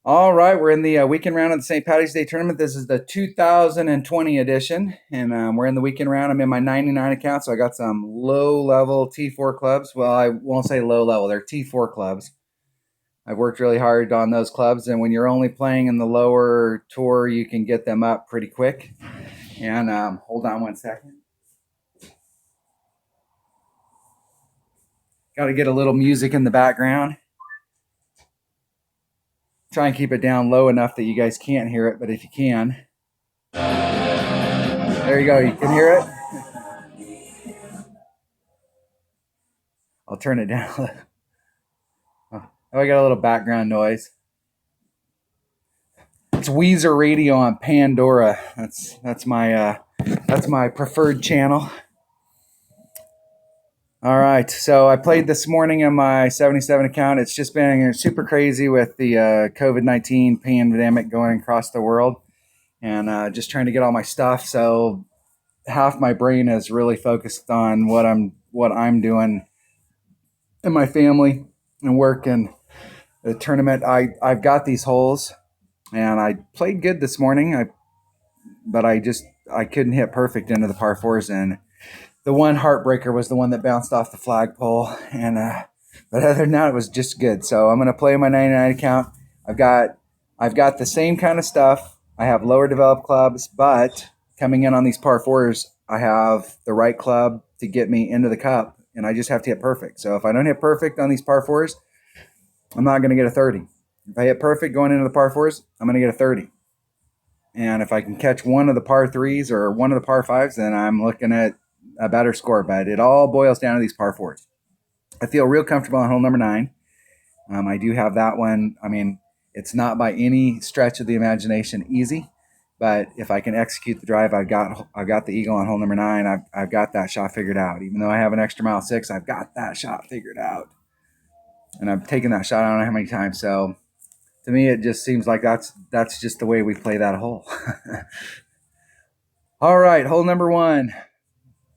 All right, we're in the weekend round of the St. Patty's Day tournament. This is the 2020 edition, and we're in the weekend round. I'm in my 99 account, so I got some low-level T4 clubs. Well, I won't say low-level; they're T4 clubs. I've worked really hard on those clubs, and when you're only playing in the lower tour, you can get them up pretty quick. And hold on one second. Got to get a little music in the background. Try and keep it down low enough that you guys can't hear it, but if you can, there you go. You can hear it. I'll turn it down. Oh, I got a little background noise. It's Weezer Radio on Pandora. That's my preferred channel. All right, so I played this morning on my 77 account. It's just been super crazy with the COVID-19 pandemic going across the world, and just trying to get all my stuff. So half my brain is really focused on what I'm doing in my family and work and the tournament. I've got these holes, and I played good this morning. But I couldn't hit perfect into the par fours, and the one heartbreaker was the one that bounced off the flagpole. And but other than that, it was just good. So I'm gonna play my 99 account. I've got the same kind of stuff. I have lower developed clubs, but coming in on these par fours, I have the right club to get me into the cup, and I just have to hit perfect. So if I don't hit perfect on these par fours, I'm not gonna get a 30. If I hit perfect going into the par fours, I'm gonna get a 30. And if I can catch one of the par threes or one of the par fives, then I'm looking at a better score. But it all boils down to these par fours. I feel real comfortable on hole number 9. I do have that one. I mean, it's not by any stretch of the imagination easy, but if I can execute the drive, I've got the eagle on hole number 9. I've got that shot figured out. Even though I have an extra mile 6, I've got that shot figured out, and I've taken that shot I don't know how many times. So to me, it just seems like that's just the way we play that hole. All right, hole number 1.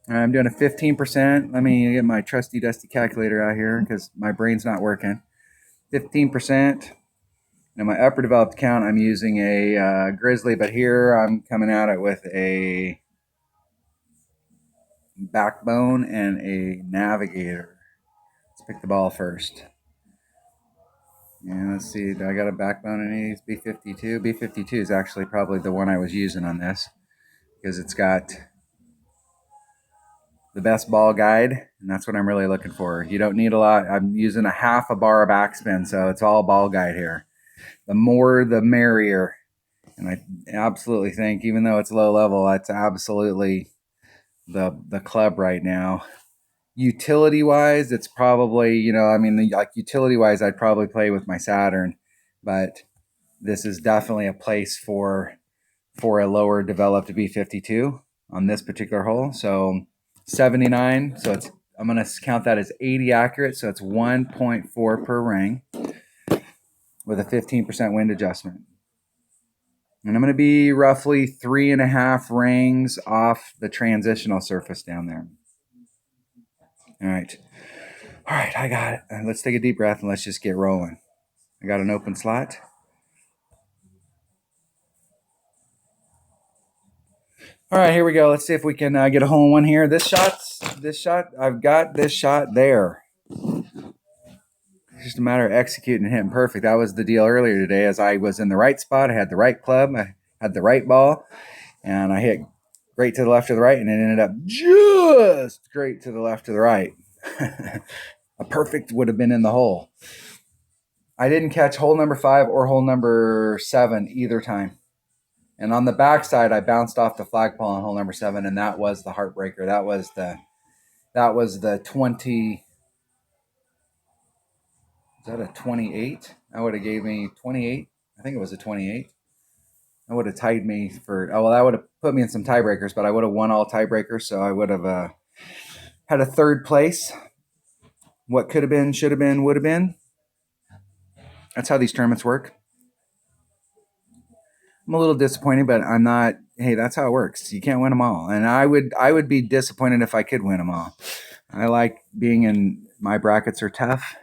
I'm doing a 15%. Let me get my trusty dusty calculator out here because my brain's not working. 15%. Now my upper developed account, I'm using a Grizzly, but here I'm coming at it with a Backbone and a Navigator. Let's pick the ball first. And let's see, do I got a Backbone in these? B52. B52 is actually probably the one I was using on this because it's got the best ball guide, and that's what I'm really looking for. You don't need a lot. I'm using a half a bar of backspin, so it's all ball guide here. The more the merrier. And I absolutely think, even though it's low level, that's absolutely the club right now. Utility wise, it's probably, like utility wise, I'd probably play with my Saturn, but this is definitely a place for a lower developed B52 on this particular hole. So 79. So I'm going to count that as 80 accurate. So it's 1.4 per ring with a 15% wind adjustment. And I'm going to be roughly 3.5 rings off the transitional surface down there. All right. I got it. Let's take a deep breath and let's just get rolling. I got an open slot. All right, here we go. Let's see if we can get a hole in one here. This shot, I've got this shot there. It's just a matter of executing and hitting perfect. That was the deal earlier today, as I was in the right spot. I had the right club. I had the right ball, and I hit great to the left or the right, and it ended up just great to the left or the right. A perfect would have been in the hole. I didn't catch hole number 5 or hole number 7 either time. And on the backside, I bounced off the flagpole on hole number 7, and that was the heartbreaker. That was the 20. Is that a 28? That would have gave me 28. I think it was a 28. That would have tied me for. Oh well, that would have put me in some tiebreakers, but I would have won all tiebreakers, so I would have had a 3rd place. What could have been, should have been, would have been. That's how these tournaments work. I'm a little disappointed, but I'm not. Hey, that's how it works. You can't win them all, and I would be disappointed if I could win them all. I like being in my brackets are tough,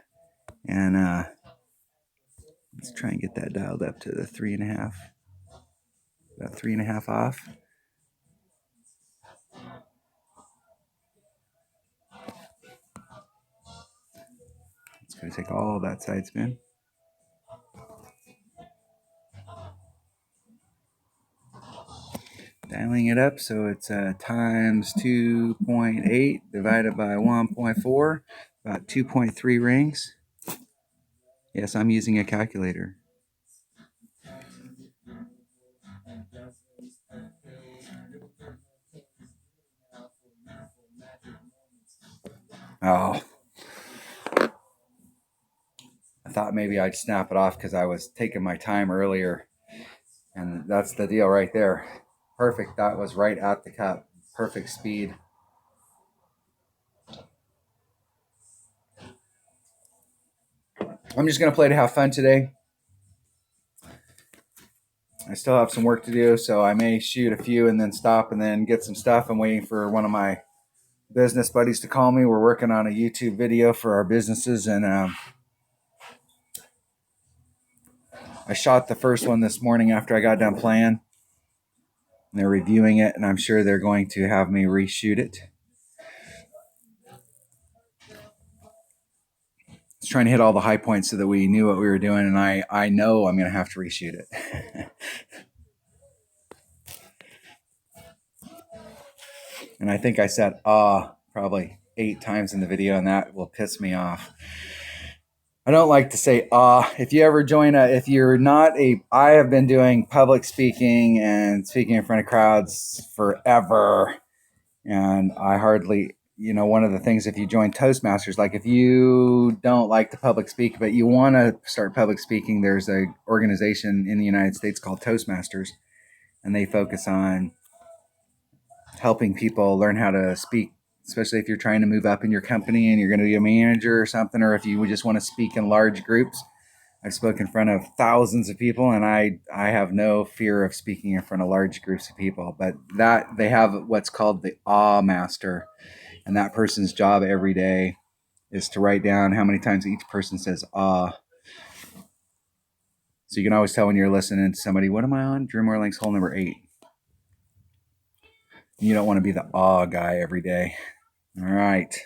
and Let's try and get that dialed up to the 3.5. About 3.5 off. It's going to take all that side spin. Dialing it up so it's times 2.8 divided by 1.4, about 2.3 rings. Yes, I'm using a calculator. Oh, I thought maybe I'd snap it off because I was taking my time earlier. And that's the deal right there. Perfect. That was right at the cup. Perfect speed. I'm just going to play to have fun today. I still have some work to do, so I may shoot a few and then stop and then get some stuff. I'm waiting for one of my business buddies to call me. We're working on a YouTube video for our businesses, and I shot the first one this morning after I got done playing. And they're reviewing it, and I'm sure they're going to have me reshoot it. Just trying to hit all the high points so that we knew what we were doing, and I know I'm going to have to reshoot it. And I think I said probably 8 times in the video, and that will piss me off. I don't like to say if you ever join if you're not I have been doing public speaking and speaking in front of crowds forever, and I hardly, one of the things, if you join Toastmasters, like if you don't like to public speak but you want to start public speaking, there's a organization in the United States called Toastmasters, and they focus on helping people learn how to speak, especially if you're trying to move up in your company and you're going to be a manager or something, or if you just want to speak in large groups. I've spoken in front of thousands of people, and I have no fear of speaking in front of large groups of people. But that they have what's called the awe master, and that person's job every day is to write down how many times each person says ah. So you can always tell when you're listening to somebody, what am I on? Drew Morling's hole number 8. You don't want to be the awe guy every day. All right.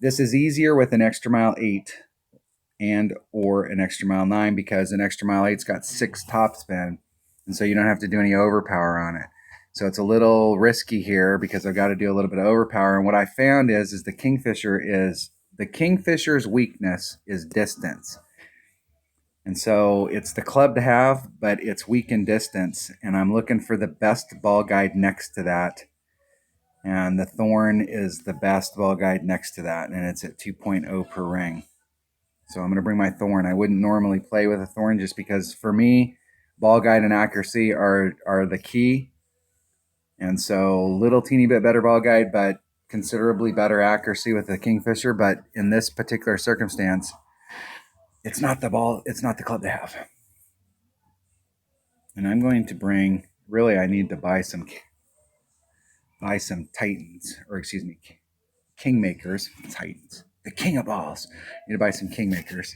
This is easier with an extra mile 8 and or an extra mile 9, because an extra mile 8's got 6 topspin, and so you don't have to do any overpower on it. So it's a little risky here because I've got to do a little bit of overpower. And what I found is the Kingfisher's weakness is distance. And so it's the club to have, but it's weak in distance. And I'm looking for the best ball guide next to that. And the Thorn is the best ball guide next to that, and it's at 2.0 per ring. So I'm going to bring my Thorn. I wouldn't normally play with a Thorn just because, for me, ball guide and accuracy are the key. And so little teeny bit better ball guide, but considerably better accuracy with the Kingfisher. But in this particular circumstance, it's not the club to have. And I'm going to bring, really, I need to buy some Titans, or excuse me, Kingmakers. Titans, the king of balls. I need to buy some Kingmakers.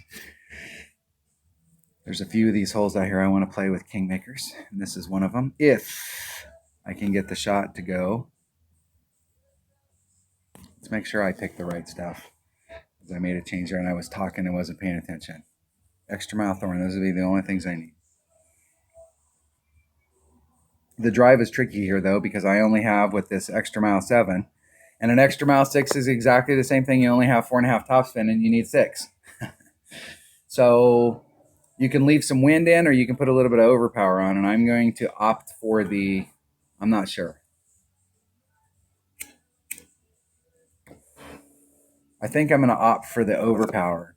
There's a few of these holes out here I want to play with Kingmakers, and this is one of them. If I can get the shot to go. Let's make sure I pick the right stuff, because I made a change there and I was talking and wasn't paying attention. Extra mile Thorn, those would be the only things I need. The drive is tricky here, though, because I only have, with this extra mile 7, and an extra mile 6 is exactly the same thing. You only have 4.5 topspin, and you need 6. So you can leave some wind in, or you can put a little bit of overpower on, and I'm going to opt for I'm not sure. I think I'm going to opt for the overpower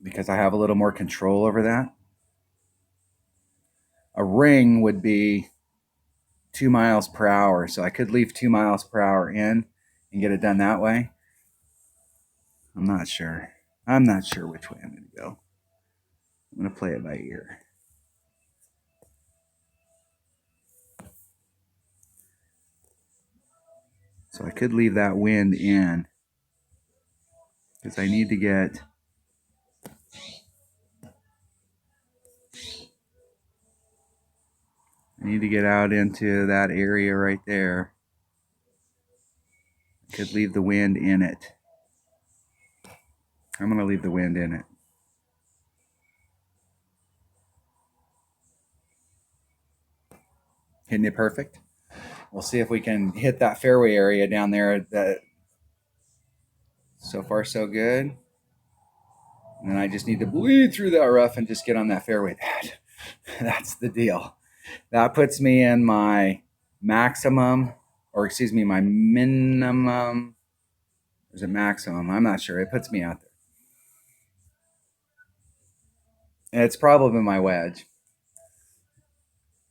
because I have a little more control over that. A ring would be 2 miles per hour, so I could leave 2 miles per hour in and get it done that way. I'm not sure which way I'm going to go. I'm going to play it by ear. So I could leave that wind in because I need to get I need to get out into that area right there. Could leave the wind in it. I'm going to leave the wind in it. Hitting it perfect. We'll see if we can hit that fairway area down there. That so far so good. And then I just need to bleed through that rough and just get on that fairway. That's the deal. That puts me in my maximum, or excuse me, my minimum. Is it maximum? I'm not sure. It puts me out there. And it's probably my wedge.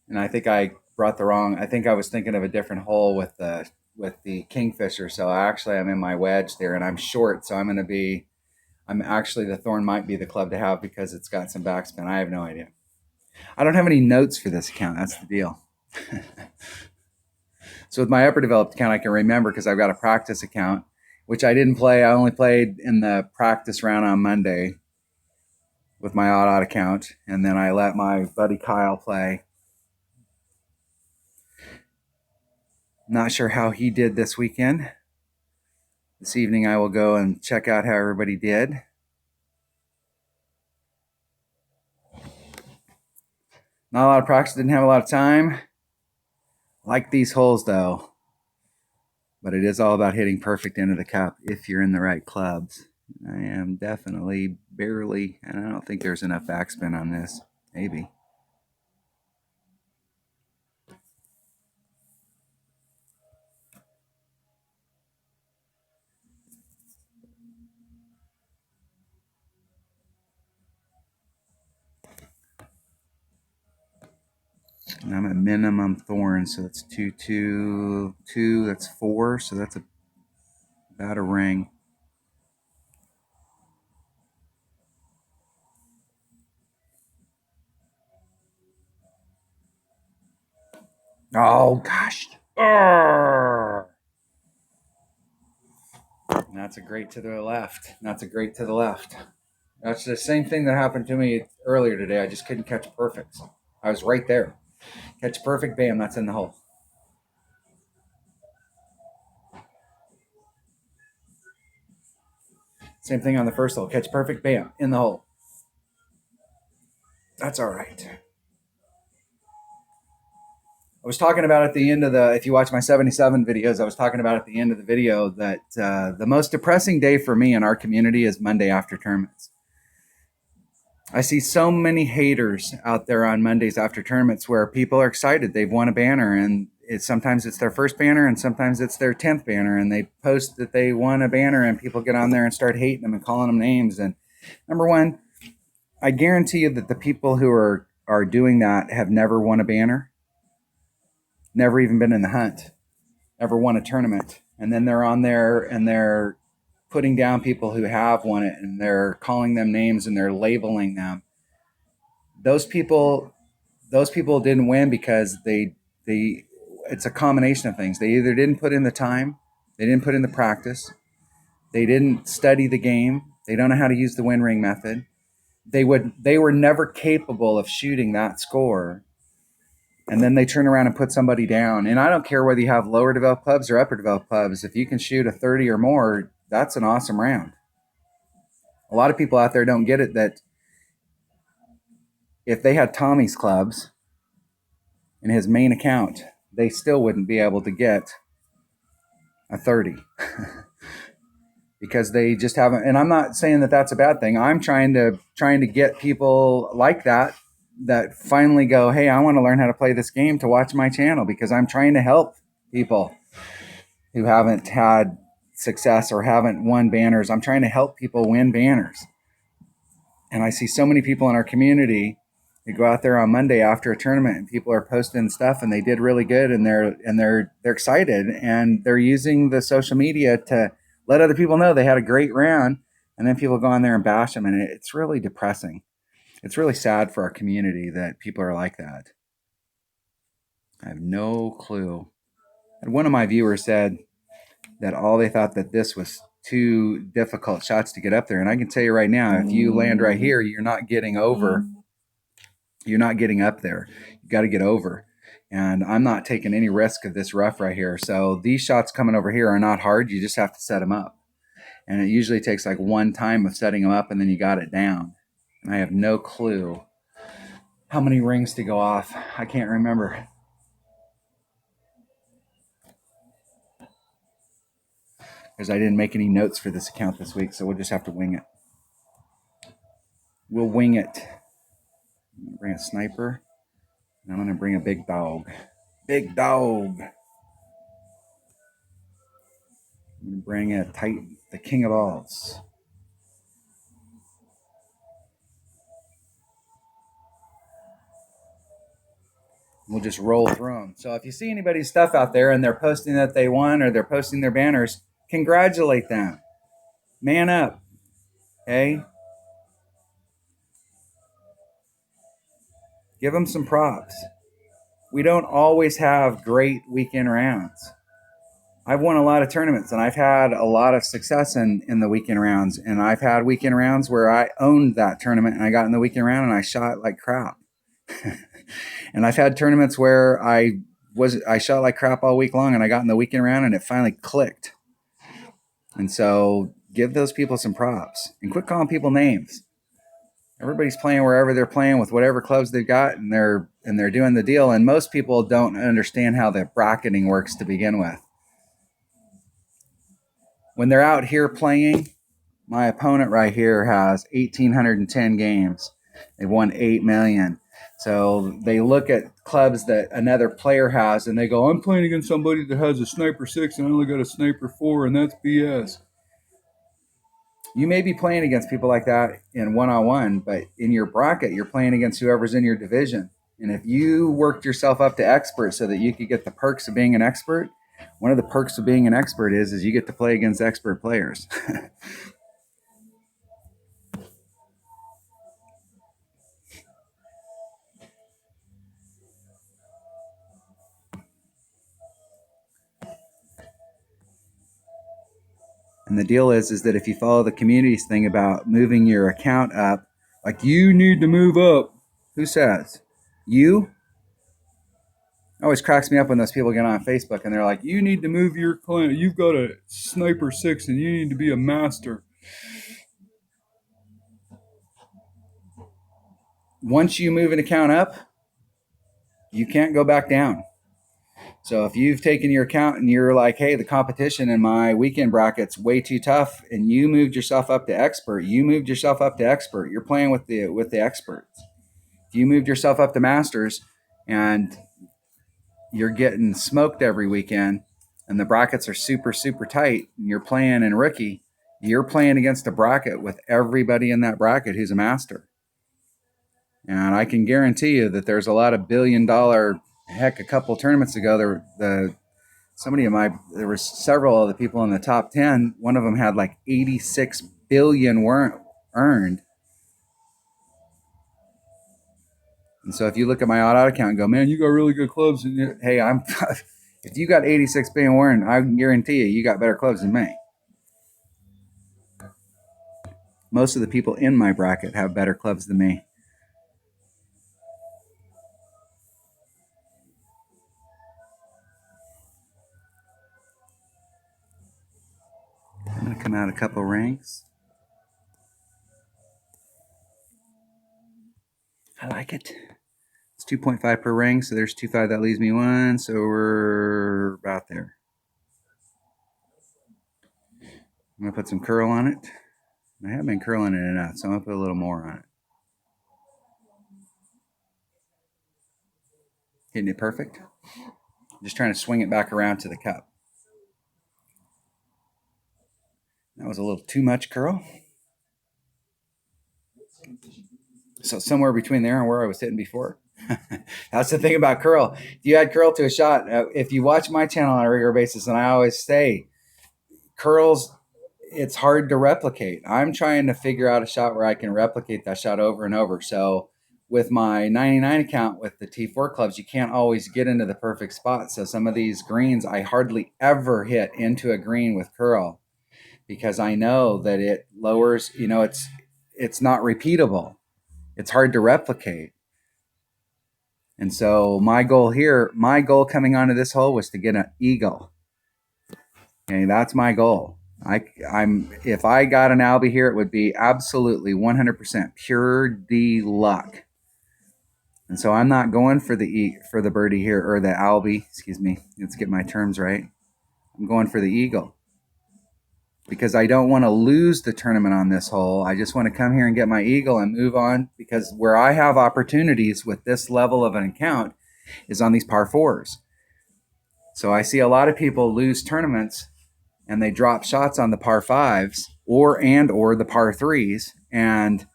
And I think I brought the wrong. I think I was thinking of a different hole with the Kingfisher. So actually, I'm in my wedge there, and I'm short. So I'm actually, the Thorn might be the club to have because it's got some backspin. I have no idea. I don't have any notes for this account. That's the deal. So with my upper developed account, I can remember because I've got a practice account, which I didn't play. I only played in the practice round on Monday with my odd account, and then I let my buddy Kyle play. Not sure how he did this weekend. This evening I will go and check out how everybody did. Not a lot of practice, didn't have a lot of time. Like these holes though. But it is all about hitting perfect into the cup if you're in the right clubs. I am definitely barely, and I don't think there's enough backspin on this. Maybe. And I'm at minimum Thorn, so that's 2, 2, 2, that's 4, so that's about a ring. Oh, gosh. And that's a great to the left. That's a great to the left. That's the same thing that happened to me earlier today. I just couldn't catch perfect. I was right there. Catch perfect, bam, that's in the hole. Same thing on the first hole. Catch perfect, bam, in the hole. That's all right. I was talking about at the end of if you watch my 77 videos, I was talking about at the end of the video that the most depressing day for me in our community is Monday after tournaments. I see so many haters out there on Mondays after tournaments where people are excited. They've won a banner, and sometimes it's their first banner and sometimes it's their 10th banner, and they post that they won a banner, and people get on there and start hating them and calling them names. And number one, I guarantee you that the people who are doing that have never won a banner, never even been in the hunt, ever won a tournament. And then they're on there and they're putting down people who have won it, and they're calling them names and they're labeling them. Those people didn't win because it's a combination of things. They either didn't put in the time, they didn't put in the practice, they didn't study the game, they don't know how to use the win ring method. They were never capable of shooting that score. And then they turn around and put somebody down. And I don't care whether you have lower developed clubs or upper developed clubs. If you can shoot a 30 or more, that's an awesome round. A lot of people out there don't get it that if they had Tommy's clubs in his main account, they still wouldn't be able to get a 30 because they just haven't. And I'm not saying that that's a bad thing. I'm trying to get people like that finally go, hey, I want to learn how to play this game to watch my channel, because I'm trying to help people who haven't had success or haven't won banners. I'm trying to help people win banners. And I see so many people in our community who go out there on Monday after a tournament and people are posting stuff and they did really good, and they're excited, and they're using the social media to let other people know they had a great round, and then people go on there and bash them, and it's really depressing. It's really sad for our community that people are like that. I have no clue. And one of my viewers said that all they thought that this was too difficult shots to get up there. And I can tell you right now, if you land right here, you're not getting over. You're not getting up there. You got to get over. And I'm not taking any risk of this rough right here. So these shots coming over here are not hard. You just have to set them up. And it usually takes like one time of setting them up and then you got it down. And I have no clue how many rings to go off. I can't remember. Because I didn't make any notes for this account this week, so we'll just have to wing it. We'll wing it. I'm going to bring a sniper. And I'm going to bring a big dog. Big dog. I'm going to bring a Titan, the king of alls. We'll just roll through them. So if you see anybody's stuff out there and they're posting that they won or they're posting their banners, congratulate them. Man up. Okay? Give them some props. We don't always have great weekend rounds. I've won a lot of tournaments and I've had a lot of success in the weekend rounds. And I've had weekend rounds where I owned that tournament and I got in the weekend round and I shot like crap. And I've had tournaments where I shot like crap all week long and I got in the weekend round and it finally clicked. And so give those people some props and quit calling people names. Everybody's playing wherever they're playing with whatever clubs they've got and they're doing the deal. And most people don't understand how the bracketing works to begin with. When they're out here playing, my opponent right here has 1,810 games. They've won 8 million. So they look at clubs that another player has and they go, I'm playing against somebody that has a sniper 6 and I only got a sniper 4 and that's BS. You may be playing against people like that in one-on-one, but in your bracket, you're playing against whoever's in your division. And if you worked yourself up to expert so that you could get the perks of being an expert, one of the perks of being an expert is you get to play against expert players. And the deal is that if you follow the community's thing about moving your account up, like you need to move up. Who says? You? It always cracks me up when those people get on Facebook and they're like, you need to move your client. You've got a sniper 6 and you need to be a master. Once you move an account up, you can't go back down. So if you've taken your account and you're like, hey, the competition in my weekend bracket's way too tough, and you moved yourself up to expert, You're playing with the experts. If you moved yourself up to masters and you're getting smoked every weekend and the brackets are super, super tight and you're playing in rookie, you're playing against a bracket with everybody in that bracket who's a master. And I can guarantee you that there's a lot of $1 billion, heck, a couple tournaments ago, there were several of the people in the top 10. One of them had like 86 billion weren't earned. And so if you look at my odd account and go, man, you got really good clubs. And hey, if you got 86 billion earned, I can guarantee you got better clubs than me. Most of the people in my bracket have better clubs than me. I'm going to come out a couple ranks. I like it. It's 2.5 per ring, so there's 2.5. That leaves me 1, so we're about there. I'm going to put some curl on it. I have been curling it enough, so I'm going to put a little more on it. Hitting it perfect. Just trying to swing it back around to the cup. That was a little too much curl. So somewhere between there and where I was hitting before. That's the thing about curl. If you add curl to a shot, if you watch my channel on a regular basis, and I always say, curls, it's hard to replicate. I'm trying to figure out a shot where I can replicate that shot over and over. So with my 99 account with the T4 clubs, you can't always get into the perfect spot. So some of these greens, I hardly ever hit into a green with curl. because I know that it lowers, it's not repeatable. It's hard to replicate. And so my goal coming onto this hole was to get an eagle. Okay, that's my goal. I'm if I got an Albie here, it would be absolutely 100% pure D luck. And so I'm not going for the birdie here, or the Albie. Excuse me. Let's get my terms right. I'm going for the eagle because I don't want to lose the tournament on this hole. I just want to come here and get my eagle and move on, because where I have opportunities with this level of an account is on these par fours. So I see a lot of people lose tournaments and they drop shots on the par fives or the par threes, and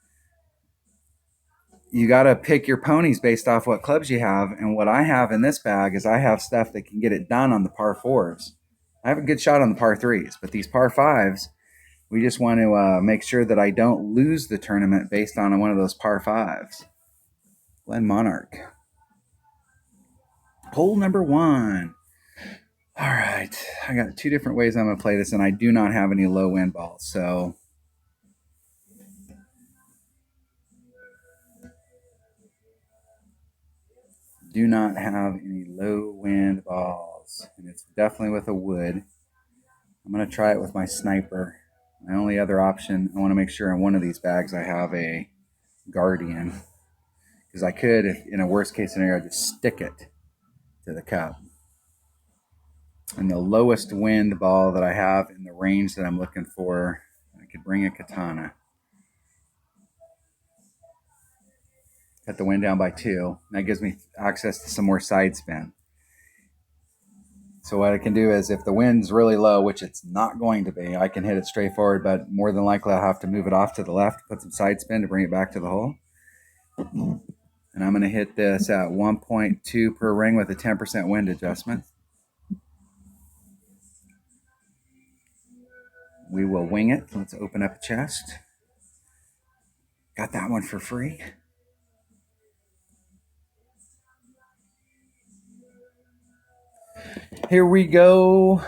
you got to pick your ponies based off what clubs you have. And what I have in this bag is I have stuff that can get it done on the par fours. I have a good shot on the par threes, but these par fives, we just want to make sure that I don't lose the tournament based on one of those par fives. Glen Monarch. Hole number 1. All right. I got 2 different ways I'm going to play this, and I do not have any low wind balls. So do not have any low wind balls. And it's definitely with a wood. I'm going to try it with my sniper. My only other option, I want to make sure in one of these bags I have a Guardian, because I could, in a worst case scenario, just stick it to the cup. And the lowest wind ball that I have in the range that I'm looking for, I could bring a Katana. Cut the wind down by 2. That gives me access to some more side spin. So what I can do is, if the wind's really low, which it's not going to be, I can hit it straight forward, but more than likely I'll have to move it off to the left, put some side spin to bring it back to the hole. And I'm going to hit this at 1.2 per ring with a 10% wind adjustment. We will wing it. Let's open up a chest. Got that one for free. Here we go.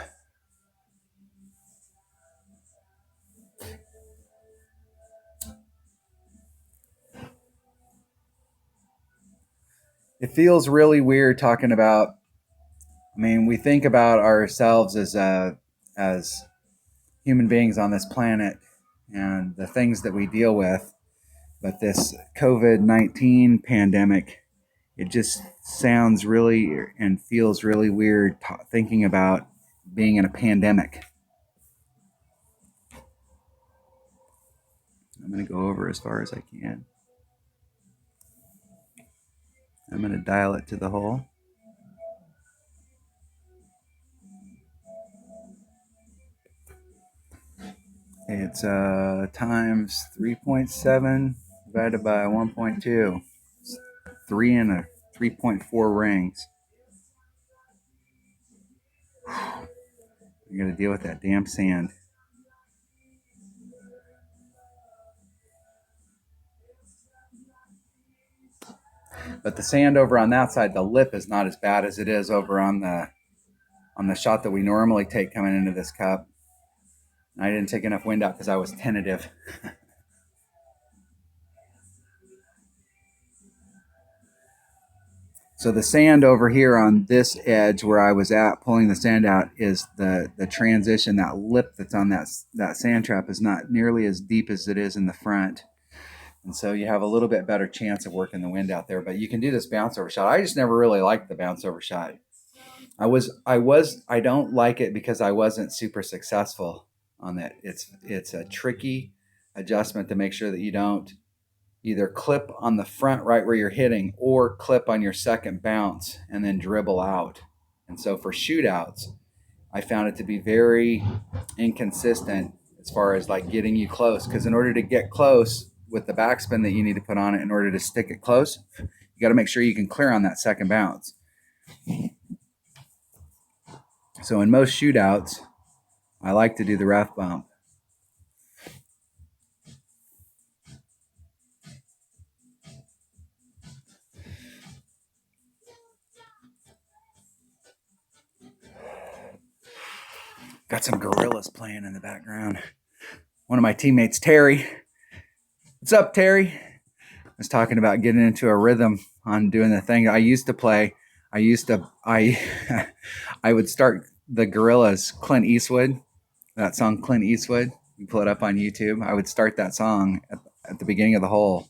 It feels really weird talking about, we think about ourselves as human beings on this planet and the things that we deal with. But this COVID-19 pandemic, it just sounds really and feels really weird thinking about being in a pandemic. I'm going to go over as far as I can. I'm going to dial it to the hole. It's times 3.7 divided by 1.2. It's 3 and a 3.4 rings. I'm going to deal with that damn sand. But the sand over on that side, the lip is not as bad as it is over on the shot that we normally take coming into this cup. I didn't take enough wind out because I was tentative. So the sand over here on this edge where I was at pulling the sand out is the transition. That lip that's on that sand trap is not nearly as deep as it is in the front. And so you have a little bit better chance of working the wind out there. But you can do this bounce over shot. I just never really liked the bounce over shot. I don't like it because I wasn't super successful on that. It's a tricky adjustment to make sure that you don't either clip on the front right where you're hitting or clip on your second bounce and then dribble out. And so for shootouts, I found it to be very inconsistent as far as like getting you close, because in order to get close with the backspin that you need to put on it in order to stick it close, you got to make sure you can clear on that second bounce. So in most shootouts, I like to do the rough bump. Got some gorillas playing in the background. One of my teammates, Terry. What's up, Terry? I was talking about getting into a rhythm on doing the thing I used to play. I I would start the Gorillas, Clint Eastwood, that song Clint Eastwood. You pull it up on YouTube. I would start that song at the beginning of the hole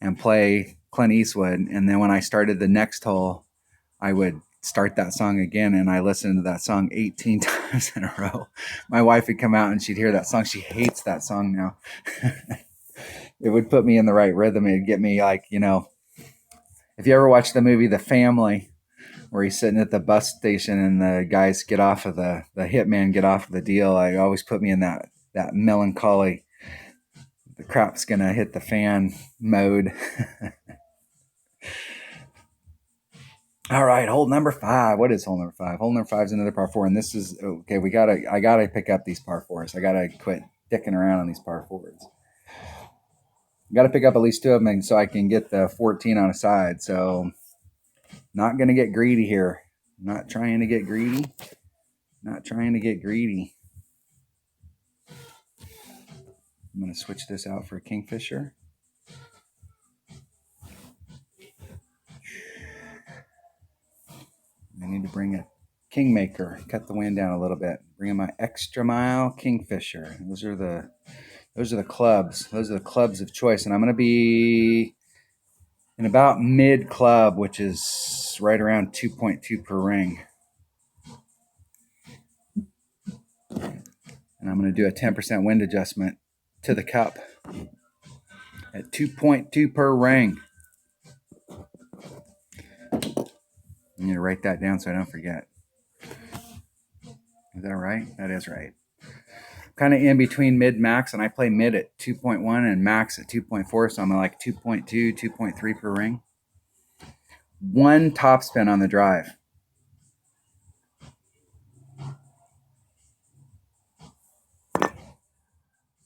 and play Clint Eastwood, and then when I started the next hole, I would start that song again, and I listened to that song 18 times in a row. My wife would come out and she'd hear that song. She hates that song now. It would put me in the right rhythm. It'd get me like, if you ever watch the movie The Family, where he's sitting at the bus station and the guys get off of the hitman get off of the deal, I always put me in that melancholy, the crap's gonna hit the fan mode. All right, hole number 5. What is hole number 5? Hole number 5 is another par 4, and this is okay. I gotta pick up these par 4s. I gotta quit dicking around on these par 4s. I gotta pick up at least 2 of them so I can get the 14 on a side. So, not gonna get greedy here. Not trying to get greedy. Not trying to get greedy. I'm gonna switch this out for a Kingfisher. I need to bring a Kingmaker, cut the wind down a little bit. Bring in my Extra Mile Kingfisher. Those are the clubs. Those are the clubs of choice. And I'm going to be in about mid club, which is right around 2.2 per ring. And I'm going to do a 10% wind adjustment to the cup at 2.2 per ring. I'm going to write that down so I don't forget. Is that right? That is right. Kind of in between mid max, and I play mid at 2.1 and max at 2.4, so I'm like 2.2, 2.3 per ring. 1 topspin on the drive.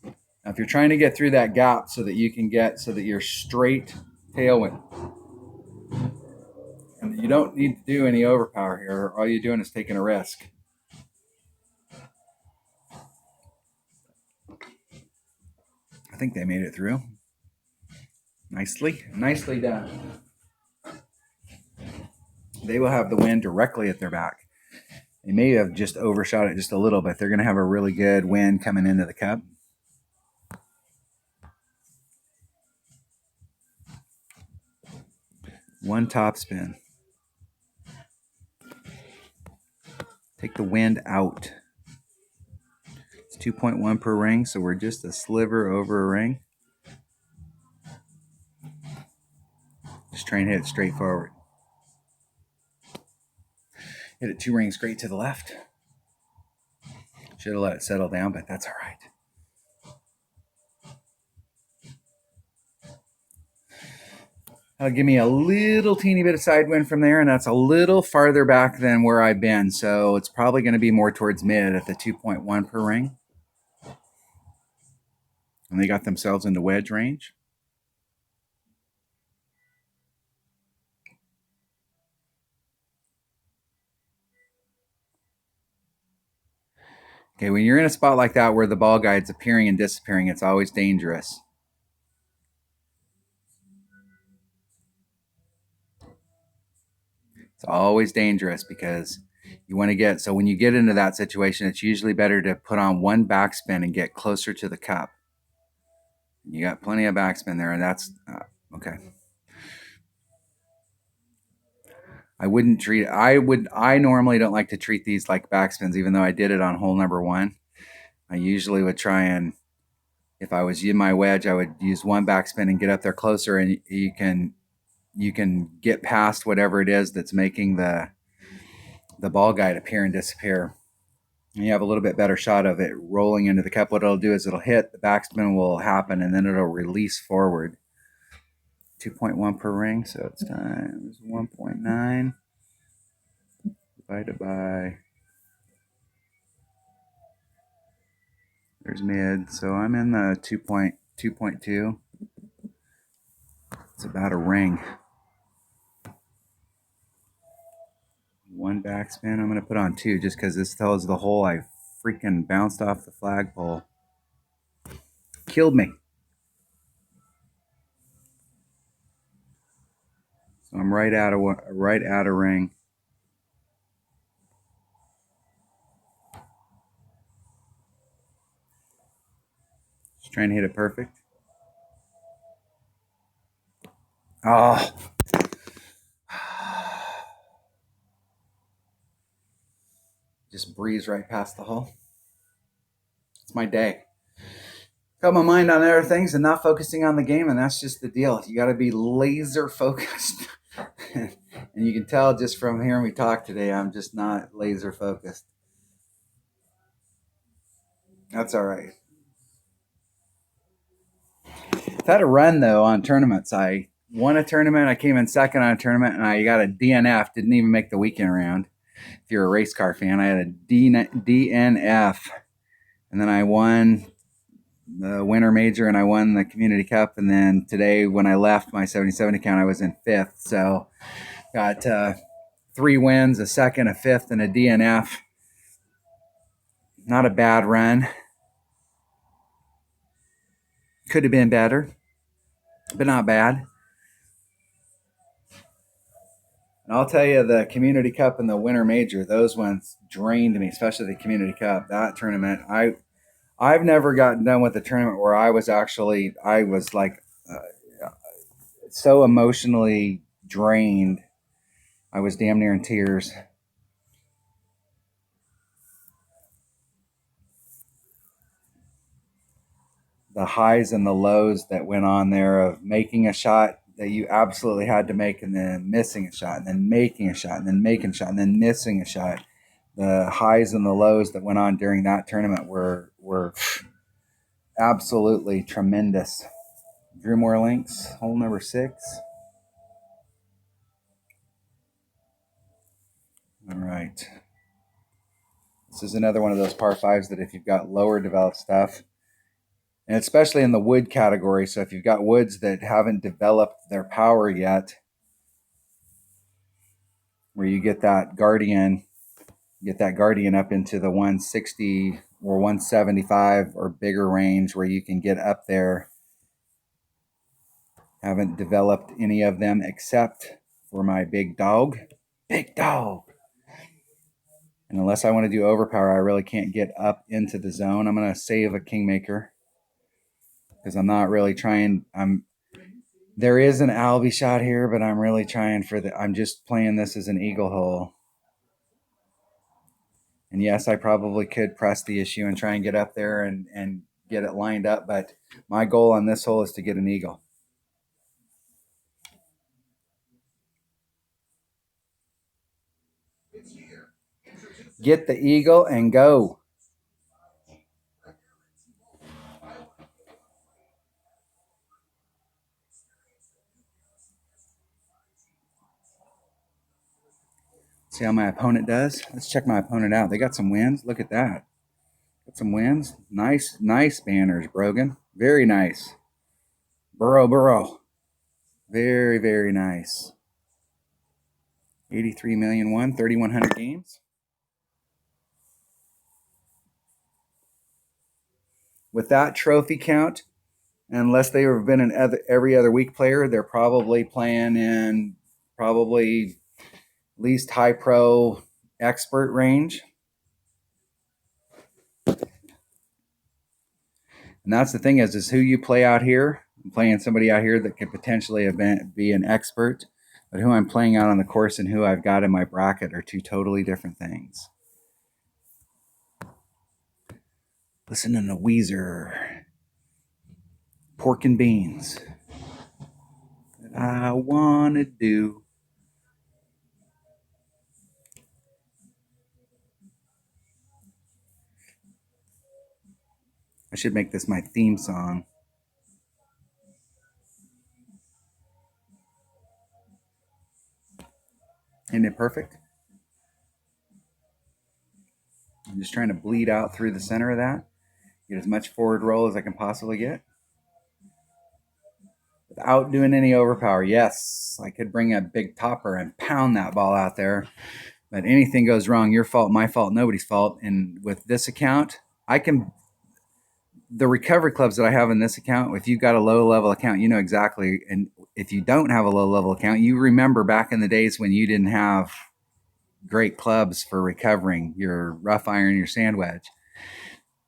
Now, if you're trying to get through that gap so that you're straight tailwind, and you don't need to do any overpower here, all you're doing is taking a risk. I think they made it through. Nicely done. They will have the wind directly at their back. They may have just overshot it just a little bit. They're going to have a really good wind coming into the cup. One topspin. Take the wind out. It's 2.1 per ring, so we're just a sliver over a ring. Just try and hit it straight forward. Hit it 2 rings straight to the left. Should have let it settle down, but that's all right. That'll give me a little teeny bit of side wind from there, and that's a little farther back than where I've been, so it's probably going to be more towards mid at the 2.1 per ring. And they got themselves into wedge range. Okay, when you're in a spot like that where the ball guide's appearing and disappearing, it's always dangerous. It's always dangerous because you want to get, so when you get into that situation, it's usually better to put on 1 backspin and get closer to the cup. You got plenty of backspin there, and that's okay. I normally don't like to treat these like backspins, even though I did it on hole number 1. I usually would try and, if I was in my wedge, I would use 1 backspin and get up there closer, and you can get past whatever it is that's making the ball guide appear and disappear. And you have a little bit better shot of it rolling into the cup. What it'll do is it'll hit, the backspin will happen, and then it'll release forward. 2.1 per ring, so it's times 1.9 divided by, there's mid, so I'm in the 2.2. It's about a ring. 1 backspin, I'm going to put on 2 just because this tells the hole I freaking bounced off the flagpole. Killed me. So I'm right out of ring. Just trying to hit it perfect. Oh. Just breeze right past the hole. It's my day. Got my mind on other things and not focusing on the game, and that's just the deal. You got to be laser focused. And you can tell just from hearing me talk today, I'm just not laser focused. That's all right. I've had a run though on tournaments. I won a tournament. I came in second on a tournament, and I got a DNF. Didn't even make the weekend round. If you're a race car fan, I had a DNF, and then I won the winter major and I won the community cup. And then today, when I left my 77 account, I was in fifth. So got 3 wins, a second, a fifth, and a DNF. Not a bad run. Could have been better, but not bad. And I'll tell you, the community cup and the winter major, those ones drained me, especially the community cup. That tournament, I've never gotten done with a tournament where I was like so emotionally drained. I was damn near in tears. The highs and the lows that went on there of making a shot that you absolutely had to make, and then missing a shot, and then making a shot, and then making a shot, and then missing a shot. The highs and the lows that went on during that tournament were absolutely tremendous. Drew Moore Links, hole number 6. All right. This is another one of those par 5s that if you've got lower developed stuff, and especially in the wood category, so if you've got woods that haven't developed their power yet, where you get that Guardian up into the 160 or 175 or bigger range, where you can get up there. Haven't developed any of them except for my big dog. And unless I want to do overpower, I really can't get up into the zone. I'm going to save a Kingmaker because I'm not really trying. There is an Albie shot here, but I'm really trying I'm just playing this as an eagle hole. And yes, I probably could press the issue and try and get up there and get it lined up, but my goal on this hole is to get an eagle. Get the eagle and go. See how my opponent does? Let's check my opponent out. They got some wins. Look at that. Got some wins. Nice banners, Brogan. Very nice. Burrow. Very, very nice. 83 million won, 3,100 games. With that trophy count, unless they have been an every other week player, they're probably playing in probably least high pro expert range. And that's the thing is who you play out here. I'm playing somebody out here that could potentially be an expert, but who I'm playing out on the course and who I've got in my bracket are 2 totally different things. Listening to Weezer. Pork and beans. I want to do. I should make this my theme song. Isn't it perfect? I'm just trying to bleed out through the center of that. Get as much forward roll as I can possibly get. Without doing any overpower. Yes, I could bring a big topper and pound that ball out there. But anything goes wrong, your fault, my fault, nobody's fault. And with this account, the recovery clubs that I have in this account, if you've got a low level account, you know exactly. And if you don't have a low level account, you remember back in the days when you didn't have great clubs for recovering your rough iron, your sand wedge.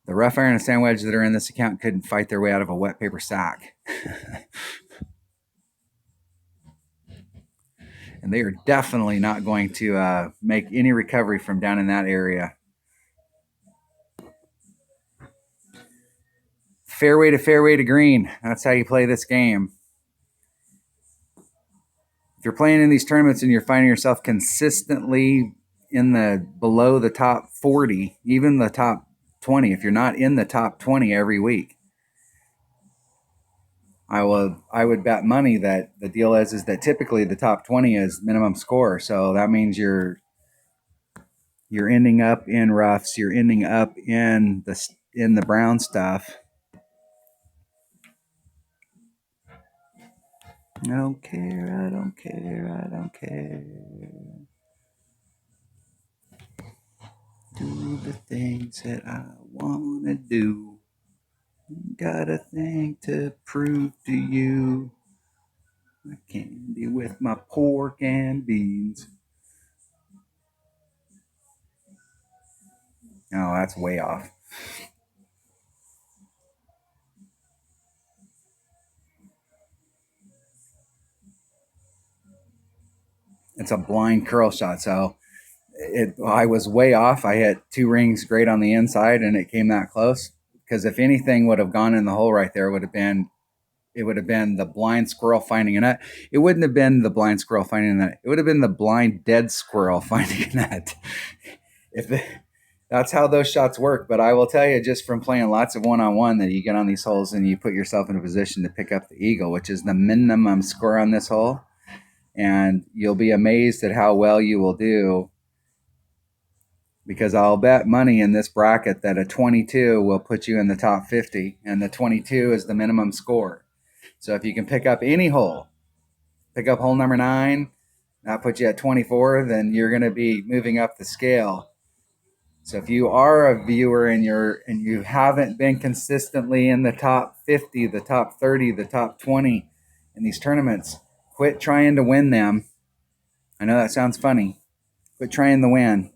The rough iron and sand wedge that are in this account couldn't fight their way out of a wet paper sack. And they are definitely not going to make any recovery from down in that area. Fairway to green. That's how you play this game. If you're playing in these tournaments and you're finding yourself consistently in the below the top 40, even the top 20, if you're not in the top 20 every week, I would bet money that the deal is that typically the top 20 is minimum score. So that means you're ending up in roughs, you're ending up in the brown stuff. I don't care, I don't care, I don't care. Do the things that I want to do. Got a thing to prove to you. I candy with my pork and beans. Oh, that's way off. It's a blind curl shot, so I was way off. I hit 2 rings great on the inside, and it came that close. Because if anything would have gone in the hole right there, it would have been the blind squirrel finding a nut. It wouldn't have been the blind squirrel finding a nut. It would have been the blind dead squirrel finding a nut. That's how those shots work. But I will tell you, just from playing lots of one-on-one, that you get on these holes and you put yourself in a position to pick up the eagle, which is the minimum score on this hole. And you'll be amazed at how well you will do, because I'll bet money in this bracket that a 22 will put you in the top 50, and the 22 is the minimum score. So if you can pick up any hole, pick up hole number 9, that puts you at 24, then you're going to be moving up the scale. So if you are a viewer and you haven't been consistently in the top 50, the top 30, the top 20 in these tournaments, quit trying to win them. I know that sounds funny. Quit trying to win.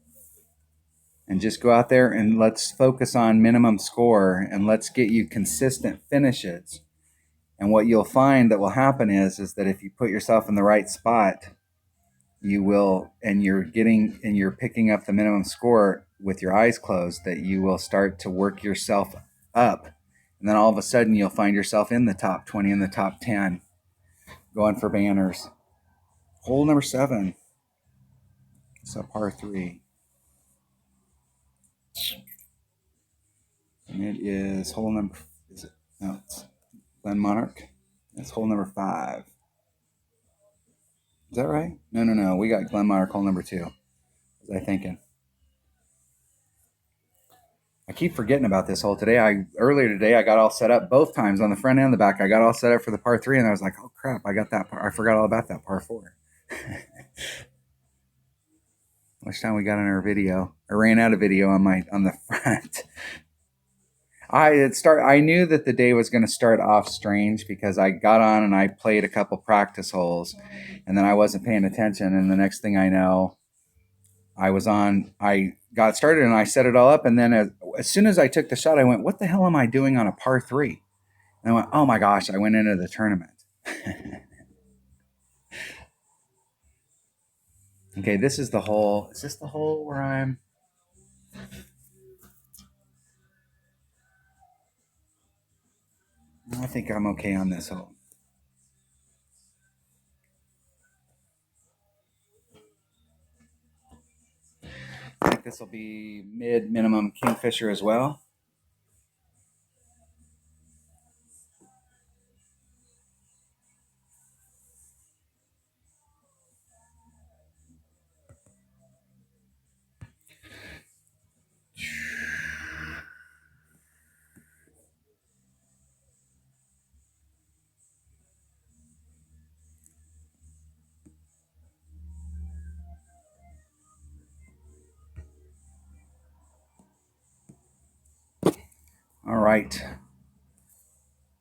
And just go out there and let's focus on minimum score, and let's get you consistent finishes. And what you'll find that will happen is that if you put yourself in the right spot, you will, and you're picking up the minimum score with your eyes closed, that you will start to work yourself up. And then all of a sudden you'll find yourself in the top 20, in the top 10, going for banners. Hole number 7. It's a par 3. And it is hole number, is it? No, it's Glen Monarch. That's hole number 5. Is that right? No. We got Glen Monarch hole number 2. What was I thinking? I keep forgetting about this hole today. Earlier today I got all set up both times on the front and the back. I got all set up for the par 3, and I was like, oh crap, I forgot all about that par 4. Which time we got on our video? I ran out of video on the front. I knew that the day was going to start off strange, because I got on and I played a couple practice holes, and then I wasn't paying attention, and the next thing I know, I got started and I set it all up, and then as soon as I took the shot, I went, what the hell am I doing on a par 3? And I went, oh my gosh, I went into the tournament. Okay, this is the hole. Is this the hole where I think I'm okay on this hole. I think this will be minimum Kingfisher as well. All right.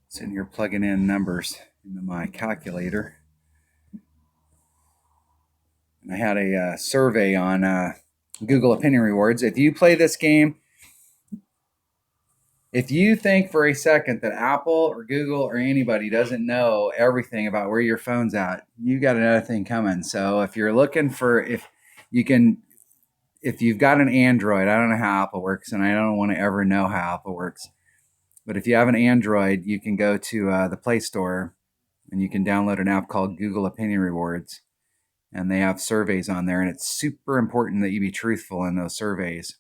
Sitting here plugging in numbers into my calculator. And I had a survey on Google Opinion Rewards. If you play this game, if you think for a second that Apple or Google or anybody doesn't know everything about where your phone's at, you got another thing coming. So if you're looking for, if you've got an Android, I don't know how Apple works, and I don't want to ever know how Apple works. But if you have an Android, you can go to the Play Store and you can download an app called Google Opinion Rewards. And they have surveys on there, and it's super important that you be truthful in those surveys.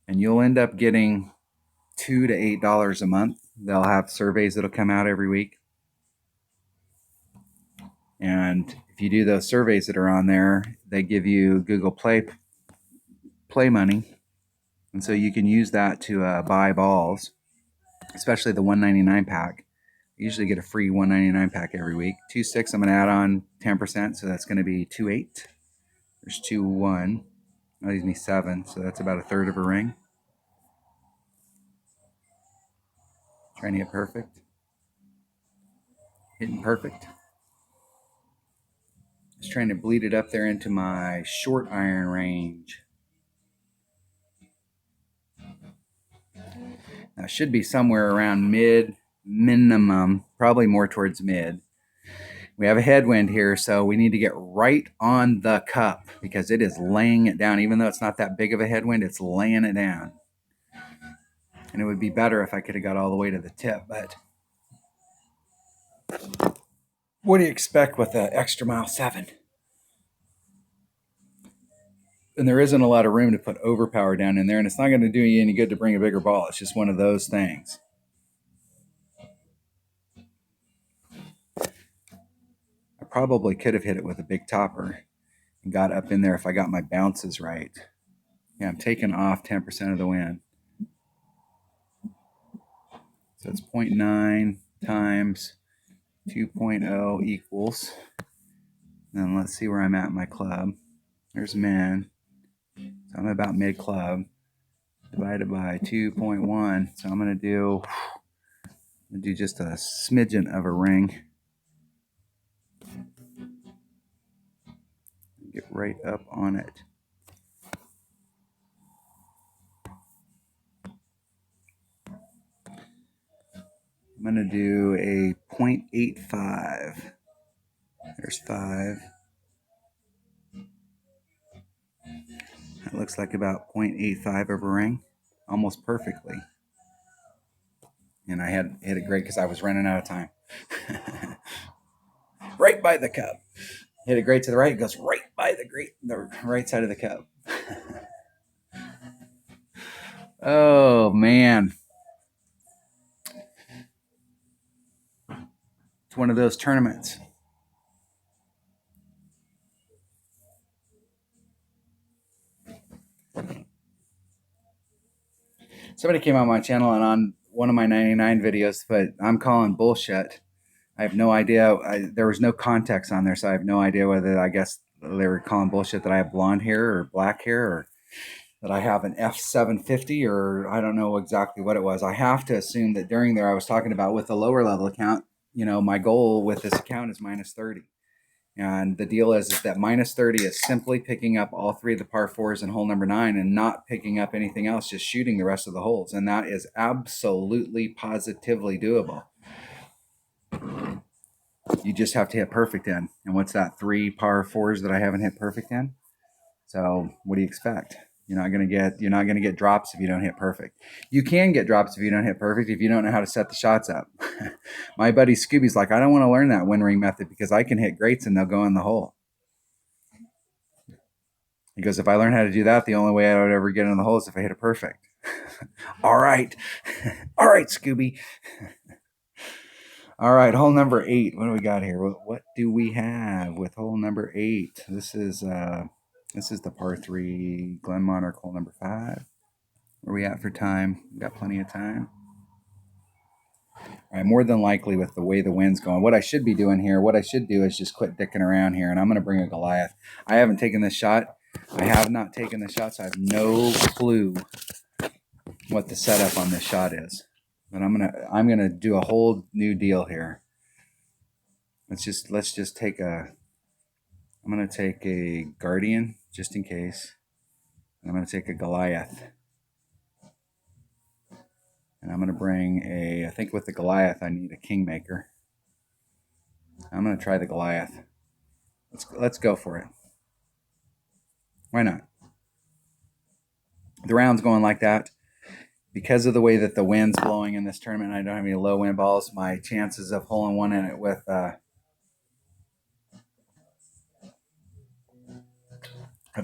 And you'll end up getting $2 to $8 a month. They'll have surveys that'll come out every week. And if you do those surveys that are on there, they give you Google Play money. And so you can use that to buy balls, especially the $1.99 pack. I usually get a free $1.99 pack every week. 2.6, I'm going to add on 10%, so that's going to be 2.8. There's 2.1. That leaves me 7, so that's about a third of a ring. Trying to get perfect. Hitting perfect. Just trying to bleed it up there into my short iron range. Now, it should be somewhere around mid, minimum, probably more towards mid. We have a headwind here, so we need to get right on the cup because it is laying it down. Even though it's not that big of a headwind, it's laying it down. And it would be better if I could have got all the way to the tip, but what do you expect with an extra mile 7? And there isn't a lot of room to put overpower down in there, and it's not going to do you any good to bring a bigger ball. It's just one of those things. I probably could have hit it with a big topper and got up in there if I got my bounces right. Yeah, I'm taking off 10% of the wind. So it's 0.9 times 2.0 equals. Then let's see where I'm at in my club. There's min. So I'm about mid club. Divided by 2.1. So I'm going to do just a smidgen of a ring. Get right up on it. I'm going to do a 0.85. There's 5. That looks like about 0.85 of a ring. Almost perfectly. And I had hit it great because I was running out of time. Right by the cup. Hit it great to the right. It goes right by the right side of the cup. Oh, man. It's one of those tournaments. Somebody came on my channel and on one of my 99 videos, but I'm calling bullshit. I have no idea. There was no context on there, so I have no idea whether, I guess they were calling bullshit that I have blonde hair or black hair, or that I have an F750, or I don't know exactly what it was. I have to assume that during there I was talking about with the lower level account, my goal with this account is minus 30. And the deal is that minus 30 is simply picking up all 3 of the par 4s in hole number 9 and not picking up anything else, just shooting the rest of the holes. And that is absolutely, positively doable. You just have to hit perfect in. And what's that? 3 par 4s that I haven't hit perfect in? So what do you expect? You're not going to get drops if you don't hit perfect. You can get drops if you don't hit perfect if you don't know how to set the shots up. My buddy Scooby's like, I don't want to learn that wind ring method because I can hit greats and they'll go in the hole. He goes, if I learn how to do that, the only way I would ever get in the hole is if I hit it perfect. All right. All right, Scooby. All right, hole number 8. What do we got here? What do we have with hole number 8? This is the par 3 Glen Monarch hole number 5. Where are we at for time? We got plenty of time. All right, more than likely with the way the wind's going, what I should be doing here, what I should do is just quit dicking around here, and I'm going to bring a Goliath. I haven't taken this shot. I have not taken this shot, so I have no clue what the setup on this shot is. But I'm gonna do a whole new deal here. Let's just take a. I'm gonna take a Guardian just in case. I'm gonna take a Goliath. And I'm going to bring I think with the Goliath, I need a Kingmaker. I'm going to try the Goliath. Let's go for it. Why not? The round's going like that. Because of the way that the wind's blowing in this tournament, I don't have any low wind balls. My chances of holing one in it with have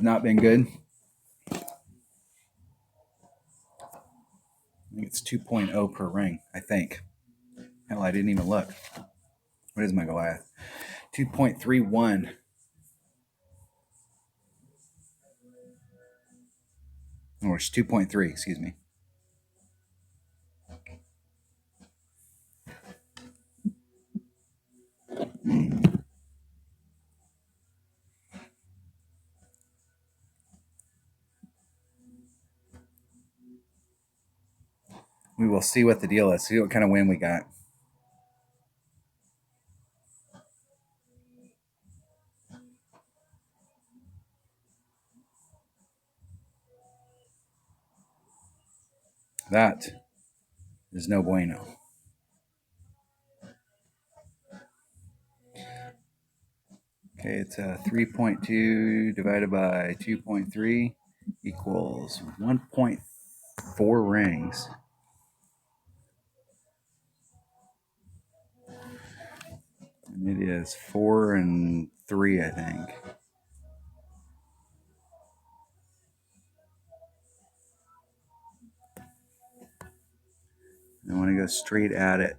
not been good. I think it's 2.0 per ring, I think. Hell, I didn't even look. What is my Goliath? 2.31. Or it's 2.3, excuse me. We will see what the deal is. See what kind of wind we got. That is no bueno. Okay, it's 3.2 divided by 2.3 equals 1.4 rings. And it is 4 and 3, I think. I want to go straight at it.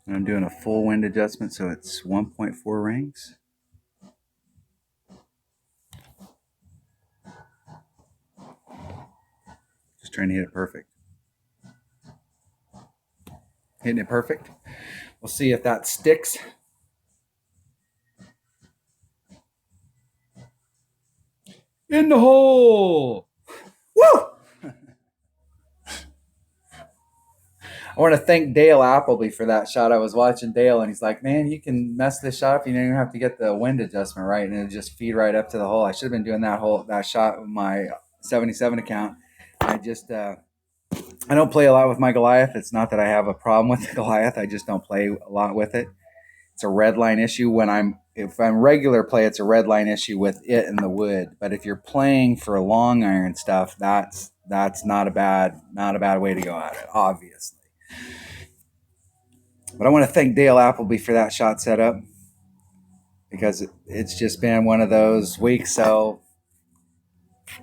And I'm doing a full wind adjustment, so it's 1.4 rings. Just trying to hit it perfect. Hitting it perfect. We'll see if that sticks. In the hole! Woo! I want to thank Dale Appleby for that shot. I was watching Dale, and he's like, "Man, you can mess this shot up. You don't even have to get the wind adjustment right, and it'll just feed right up to the hole." I should have been doing that shot with my 77 account. I just I don't play a lot with my Goliath. It's not that I have a problem with the Goliath. I just don't play a lot with it. It's a red line issue if I'm regular play. It's a red line issue with it and the wood. But if you're playing for long iron stuff, that's not a bad way to go at it, obviously. But I want to thank Dale Appleby for that shot setup because it's just been one of those weeks. So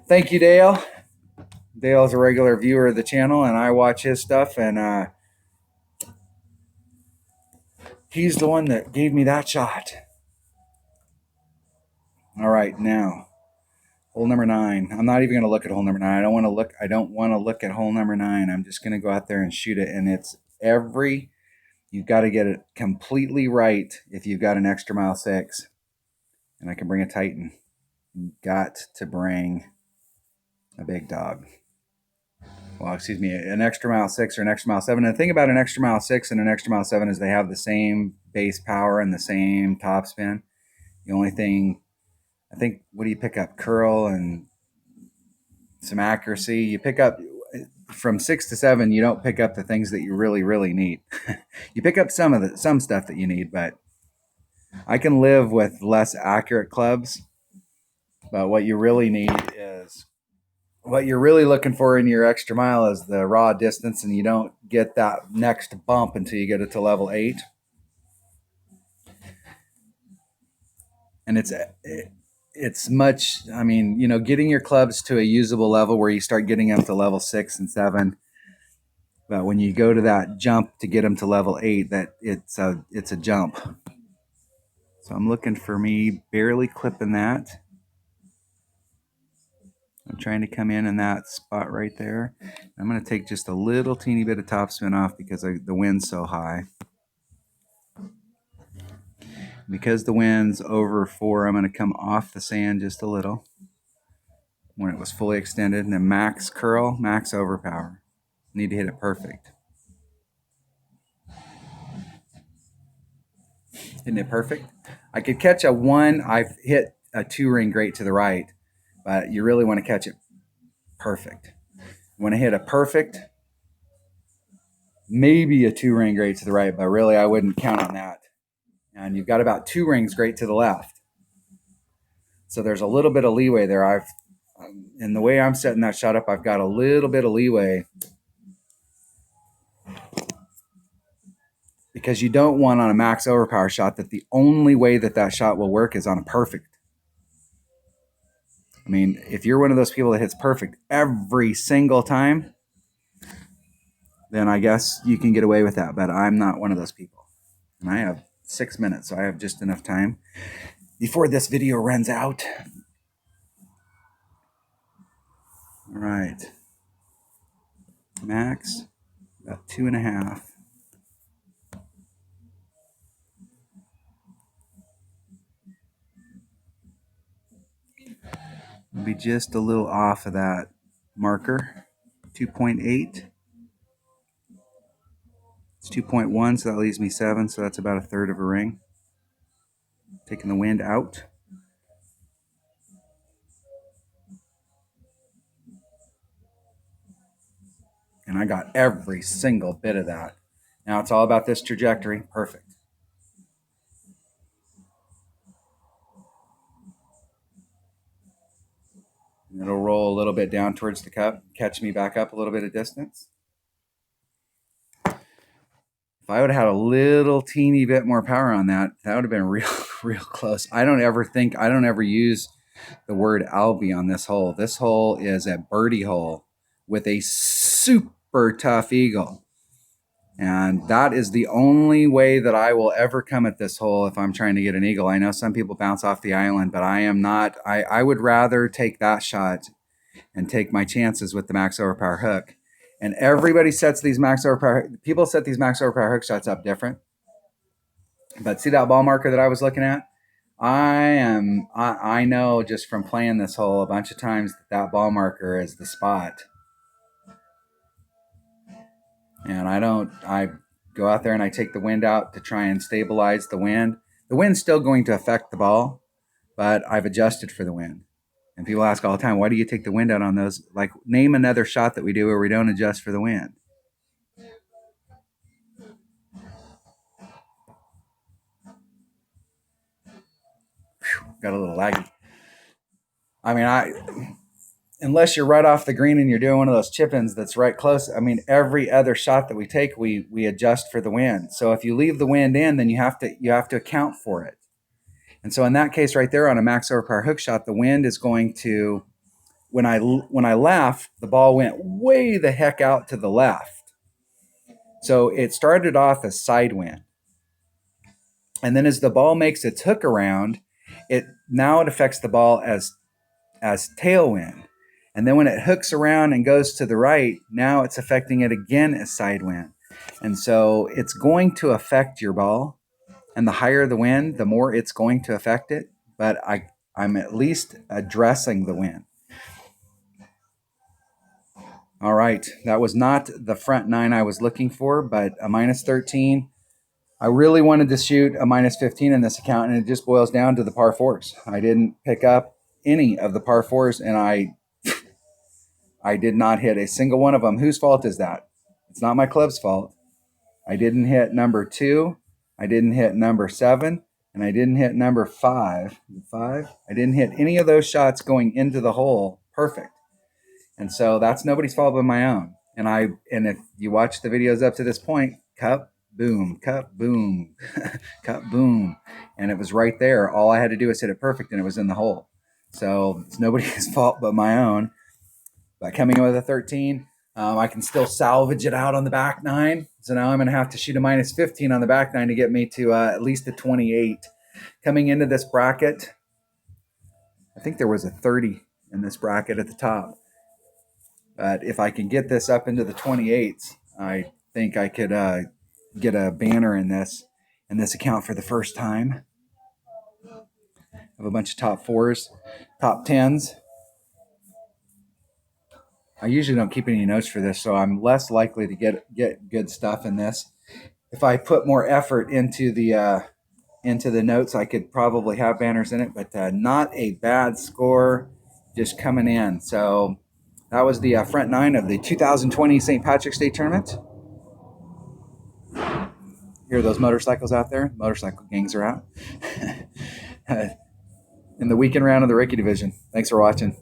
thank you, Dale. Dale is a regular viewer of the channel, and I watch his stuff, and he's the one that gave me that shot. All right, now hole number 9. I'm not even going to look at hole number 9. I don't want to look at hole number 9. I'm just going to go out there and shoot it, and you've got to get it completely right if you've got an extra mile 6. And I can bring a Titan. You've got to bring a big dog. Well, excuse me, an extra mile 6 or an extra mile 7. And the thing about an extra mile 6 and an extra mile 7 is they have the same base power and the same top spin. The only thing, I think, what do you pick up? Curl and some accuracy. You pick up from 6 to 7. You don't pick up the things that you really, really need. You pick up some stuff that you need, but I can live with less accurate clubs. But what you really need is what you're really looking for in your extra mile is the raw distance, and you don't get that next bump until you get it to level 8. And it's much, I mean, getting your clubs to a usable level where you start getting up to level 6 and 7. But when you go to that jump to get them to level 8, that it's a jump. So I'm looking for me barely clipping that. I'm trying to come in that spot right there. I'm going to take just a little teeny bit of topspin off because the wind's so high. Because the wind's over 4, I'm going to come off the sand just a little. when it was fully extended, and then max curl, max overpower. Need to hit it perfect. Isn't it perfect? I could catch a 1. I've hit a 2-ring great to the right, but you really want to catch it perfect. You want to hit a perfect, maybe a 2-ring great to the right, but really I wouldn't count on that. And you've got about 2 rings great to the left. So there's a little bit of leeway there. In the way I'm setting that shot up, I've got a little bit of leeway, because you don't want on a max overpower shot that the only way that that shot will work is on a perfect. I mean, if you're one of those people that hits perfect every single time, then I guess you can get away with that. But I'm not one of those people. And I have 6 minutes, so I have just enough time before this video runs out. All right. Max, about 2.5. Be just a little off of that marker. 2.8. It's 2.1, so that leaves me 7, so that's about 1/3 of a ring. Taking the wind out. And I got every single bit of that. Now it's all about this trajectory. Perfect. And it'll roll a little bit down towards the cup, catch me back up a little bit of distance. If I would have had a little teeny bit more power on that, that would have been real close. I don't ever use the word Albie on this hole. This hole is a birdie hole with a super tough eagle. And that is the only way that I will ever come at this hole if I'm trying to get an eagle. I know some people bounce off the island, but I am not. I would rather take that shot and take my chances with the max overpower hook. And everybody sets these max overpower, people set these max overpower hook shots up different. But see that ball marker that I was looking at? I know just from playing this hole a bunch of times that ball marker is the spot. And I go out there and I take the wind out to try and stabilize the wind. The wind's still going to affect the ball, but I've adjusted for the wind. And people ask all the time, why do you take the wind out on those? Like, name another shot that we do where we don't adjust for the wind. Whew, got a little laggy. I mean, unless you're right off the green and you're doing one of those chip-ins that's right close, I mean, every other shot that we take, we adjust for the wind. So if you leave the wind in, then you have to account for it. And so in that case right there on a max overpower hook shot, the wind is going to, when I left, the ball went way the heck out to the left. So it started off as side wind. And then as the ball makes its hook around, it affects the ball as tailwind. And then when it hooks around and goes to the right, now it's affecting it again as side wind. And so it's going to affect your ball. And the higher the wind, the more it's going to affect it. But I'm at least addressing the wind. All right. That was not the front 9 I was looking for, but a -13. I really wanted to shoot a -15 in this account, and it just boils down to the par 4s. I didn't pick up any of the par 4s, and I did not hit a single one of them. Whose fault is that? It's not my club's fault. I didn't hit number 2. I didn't hit number 7. And I didn't hit number 5. I didn't hit any of those shots going into the hole perfect. And so that's nobody's fault but my own. And if you watch the videos up to this point, cup, boom, cup, boom, cup, boom. And it was right there. All I had to do was hit it perfect, and it was in the hole. So it's nobody's fault but my own. By coming in with a 13, I can still salvage it out on the back 9. So now I'm going to have to shoot a -15 on the back 9 to get me to at least a 28. Coming into this bracket, I think there was a 30 in this bracket at the top. But if I can get this up into the 28s, I think I could get a banner in this account for the first time. I have a bunch of top 4s, top 10s. I usually don't keep any notes for this, so I'm less likely to get good stuff in this. If I put more effort into the notes, I could probably have banners in it, but not a bad score just coming in. So that was the front nine of the 2020 St. Patrick's Day tournament. Hear those motorcycles out there? Motorcycle gangs are out. In the weekend round of the Ricky division. Thanks for watching.